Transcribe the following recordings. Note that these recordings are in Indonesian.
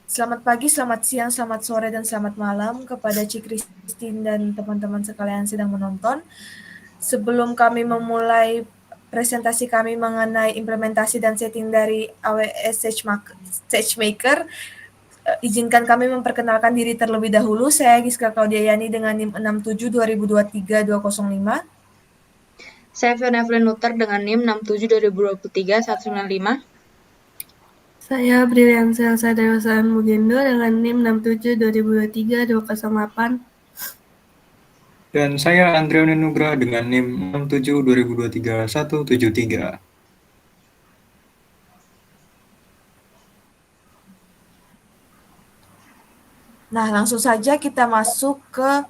Selamat pagi, selamat siang, selamat sore, dan selamat malam kepada Ci Christine dan teman-teman sekalian yang sedang menonton. Sebelum kami memulai presentasi kami mengenai implementasi dan setting dari AWS SageMaker, izinkan kami memperkenalkan diri terlebih dahulu. Saya Giska Klaudiayani dengan NIM 672023-205. Saya Fiona Evelyn Luther dengan NIM 672023-195. Saya Briliansyah Sadewasaan Mugendo dengan NIM 672023-208. Dan saya Andriani Nugraha dengan NIM 672023-173. Nah, langsung saja kita masuk ke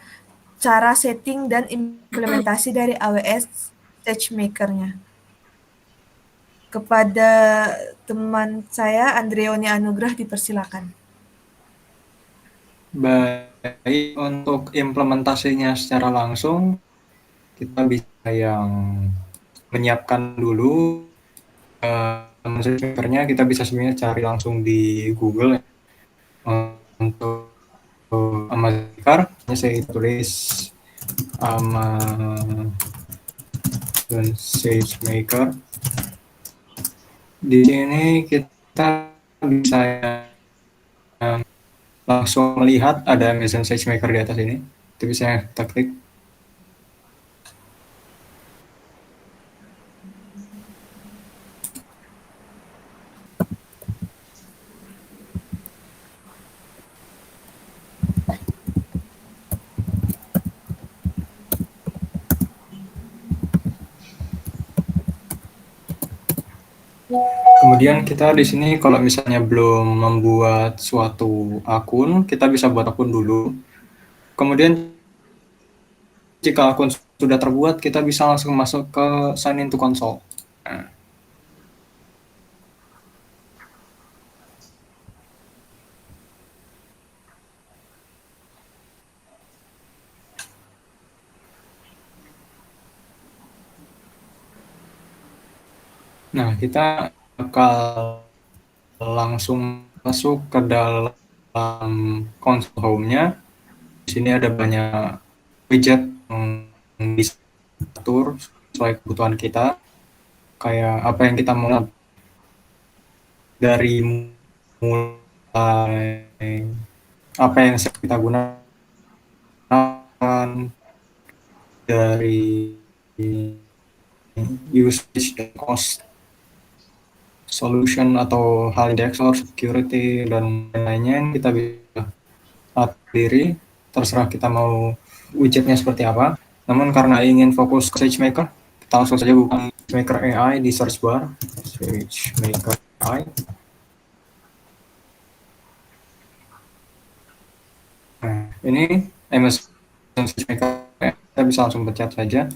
cara setting dan implementasi dari AWS SageMaker-nya. Kepada teman saya, Andreoni Anugrah, dipersilakan. Baik, untuk implementasinya secara langsung, kita bisa yang menyiapkan dulu SageMaker-nya. Kita bisa sebenarnya cari langsung di Google. Untuk Amazon, saya tulis Amazon SageMaker. Di sini kita bisa langsung melihat ada Amazon SageMaker di atas ini. Itu bisa kita klik. Kemudian kita di sini kalau misalnya belum membuat suatu akun, kita bisa buat akun dulu. Kemudian jika akun sudah terbuat, kita bisa langsung masuk ke sign in to console. Nah, kita bakal langsung masuk ke dalam console home-nya. Di sini ada banyak widget yang bisa atur sesuai kebutuhan kita. Kayak apa yang kita mau, dari mulai apa yang kita gunakan, dari usage dan cost, solution atau hal index or security dan lainnya, yang kita bisa atur diri. Terserah kita mau widgetnya seperti apa. Namun karena ingin fokus ke SageMaker, kita langsung saja buka SageMaker AI di search bar. SageMaker AI. Nah, ini Amazon SageMaker. Kita bisa langsung pencet saja.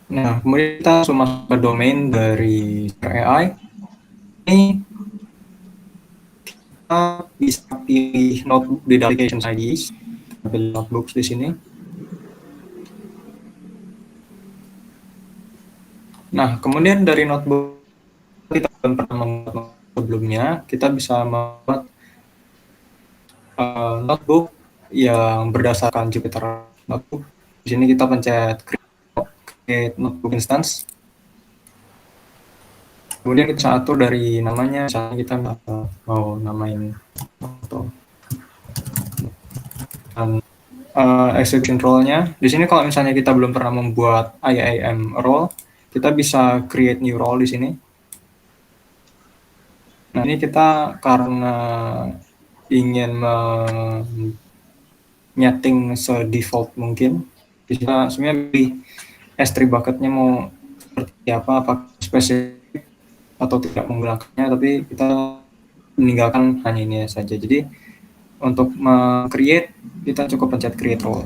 Nah, kemudian kita langsung masuk ke domain dari AI. Ini kita bisa pilih notebook di application IDs. Kita pilih notebooks di sini. Nah, kemudian dari notebook kita belum pernah membuat sebelumnya, kita bisa membuat notebook yang berdasarkan Jupyter Notebook. Di sini kita pencet create notebook instance. Kemudian kita atur dari namanya, misalnya kita mau namain atau execution role-nya. Di sini kalau misalnya kita belum pernah membuat IAM role, kita bisa create new role di sini. Nah, ini kita karena ingin menyeting se-default mungkin, bisa sebenarnya pilih S3 bucket-nya mau seperti apa, apakah spesifik atau tidak menggunakannya, tapi kita meninggalkan hanya ini saja. Jadi untuk create, kita cukup pencet create role.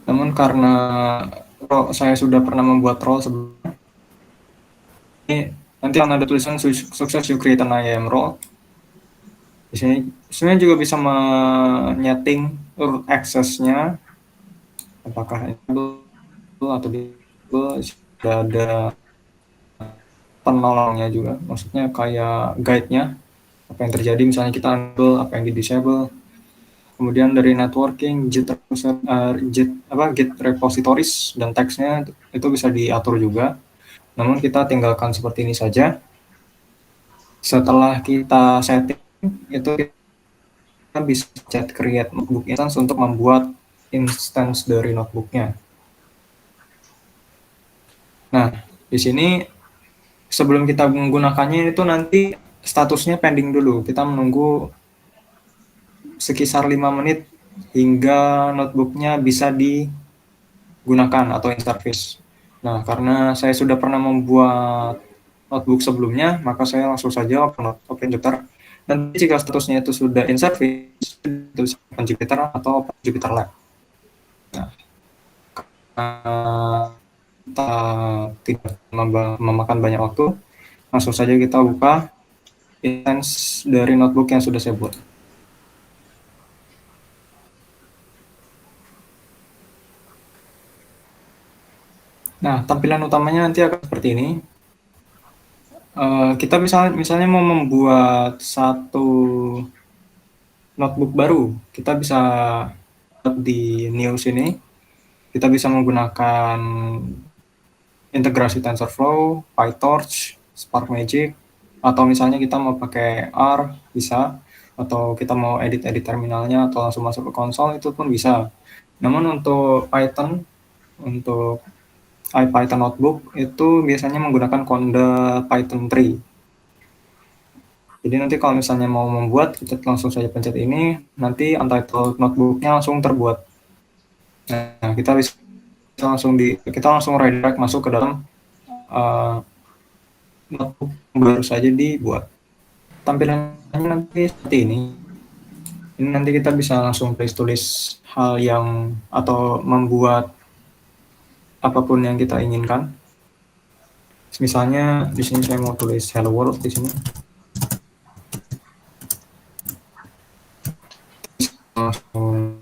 Namun karena saya sudah pernah membuat role sebelumnya, ini nanti akan ada tulisan sukses you create an IAM role. Di sini sebenarnya juga bisa menyeting root access-nya, apakah enable atau disable. Sudah ada penolongnya juga, maksudnya kayak guide-nya, apa yang terjadi misalnya kita enable, apa yang di disable. Kemudian dari networking, Git repositories dan teksnya itu bisa diatur juga. Namun kita tinggalkan seperti ini saja. Setelah kita setting, itu kita bisa pencet create notebook instance untuk membuat instance dari notebooknya. Nah, di sini sebelum kita menggunakannya itu nanti statusnya pending dulu. Kita menunggu sekitar 5 menit hingga notebooknya bisa digunakan atau in service. Nah, karena saya sudah pernah membuat notebook sebelumnya, maka saya langsung saja open Jupyter. Nanti jika statusnya itu sudah in service, itu bisa open Jupyter atau open Jupyter Lab. Nah, kita tidak memakan banyak waktu, langsung saja kita buka instance dari notebook yang sudah saya buat. Nah, tampilan utamanya nanti akan seperti ini. Kita misalnya mau membuat satu notebook baru, kita bisa di new sini, kita bisa menggunakan integrasi TensorFlow, PyTorch, SparkMagic, atau misalnya kita mau pakai R, bisa, atau kita mau edit terminalnya atau langsung masuk ke konsol, itu pun bisa. Namun untuk Python, untuk IPython Notebook itu biasanya menggunakan Conda Python 3. Jadi nanti kalau misalnya mau membuat, kita langsung saja pencet ini, nanti untitled notebooknya langsung terbuat. Nah, kita langsung redirect masuk ke dalam notebook baru saja dibuat. Tampilannya nanti seperti ini. Ini nanti kita bisa langsung tulis hal yang atau membuat apapun yang kita inginkan. Misalnya di sini saya mau tulis hello world di sini. Langsung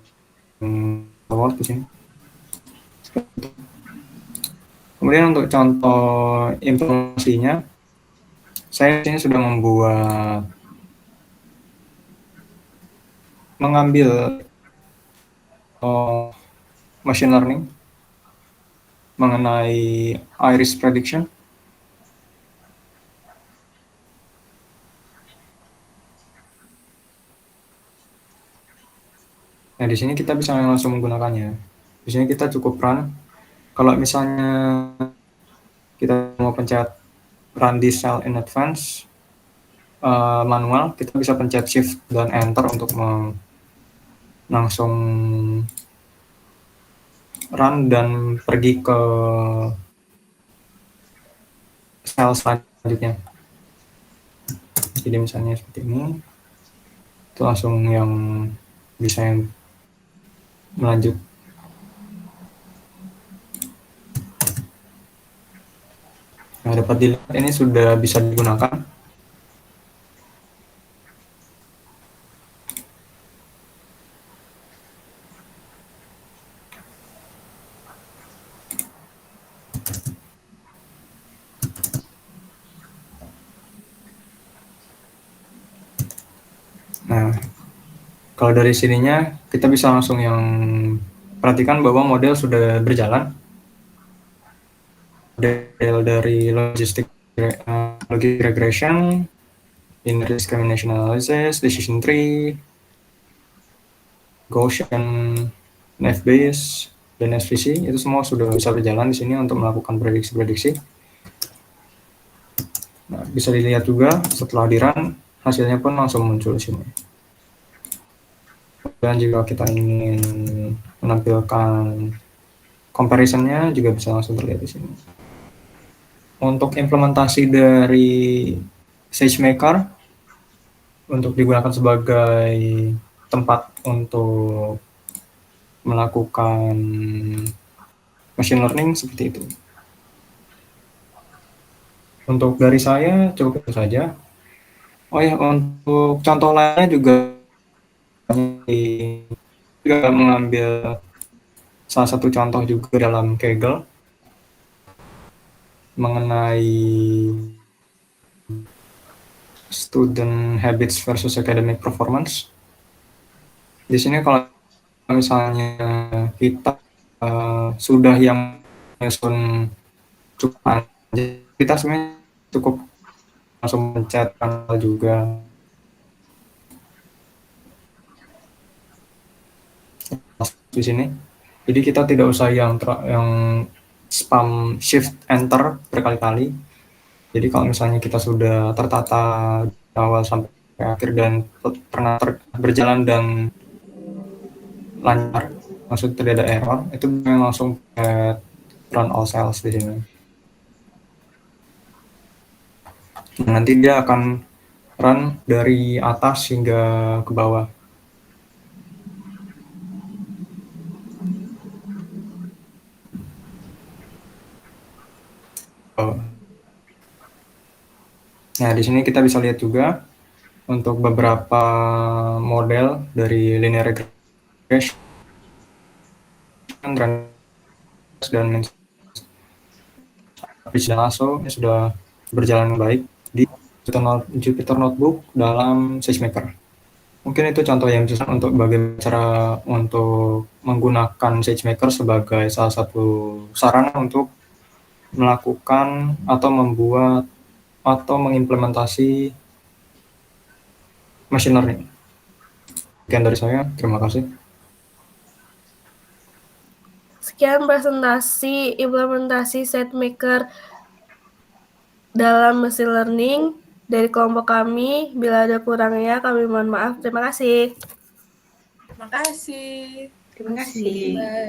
hello world di sini. Kemudian untuk contoh implementasinya, saya di sini sudah mengambil machine learning mengenai iris prediction. Nah, di sini kita bisa langsung menggunakannya. Di sini kita cukup run. Kalau misalnya kita mau pencet run this cell in advance manual, kita bisa pencet shift dan enter untuk langsung run dan pergi ke sel selanjutnya. Jadi misalnya seperti ini, itu langsung yang bisa yang melanjut. Nah, dapat dilihat ini sudah bisa digunakan. Nah, kalau dari sininya kita bisa langsung yang perhatikan bahwa model sudah berjalan. Model dari logistic regression, linear discrimination analysis, decision tree, Gaussian, Bayes, dan SVC itu semua sudah bisa berjalan di sini untuk melakukan prediksi-prediksi. Nah, bisa dilihat juga setelah di run hasilnya pun langsung muncul di sini. Dan jika kita ingin menampilkan comparison-nya juga bisa langsung terlihat di sini. Untuk implementasi dari SageMaker untuk digunakan sebagai tempat untuk melakukan machine learning seperti itu. Untuk dari saya cukup itu saja. Oh ya, untuk contoh lainnya juga mengambil salah satu contoh juga dalam Kaggle mengenai student habits versus academic performance. Di sini kalau misalnya kita sudah yang menyusun cukup, kita sebenarnya cukup langsung mencet kanal juga. Di sini, jadi kita tidak usah yang spam shift enter berkali-kali. Jadi kalau misalnya kita sudah tertata dari awal sampai akhir dan pernah berjalan dan lancar, maksudnya tidak ada error, itu langsung run all cells di sini. Nanti dia akan run dari atas hingga ke bawah. Nah, di sini kita bisa lihat juga untuk beberapa model dari linear regression dan Lasso ini sudah berjalan baik di Jupyter Notebook dalam SageMaker. Mungkin itu contoh yang bisa untuk bagaimana cara untuk menggunakan SageMaker sebagai salah satu sarana untuk melakukan atau membuat atau mengimplementasi machine learning. Sekian dari saya, terima kasih. Sekian presentasi implementasi SageMaker dalam machine learning dari kelompok kami. Bila ada kurangnya, kami mohon maaf. Terima kasih. Terima kasih. Terima kasih. Bye.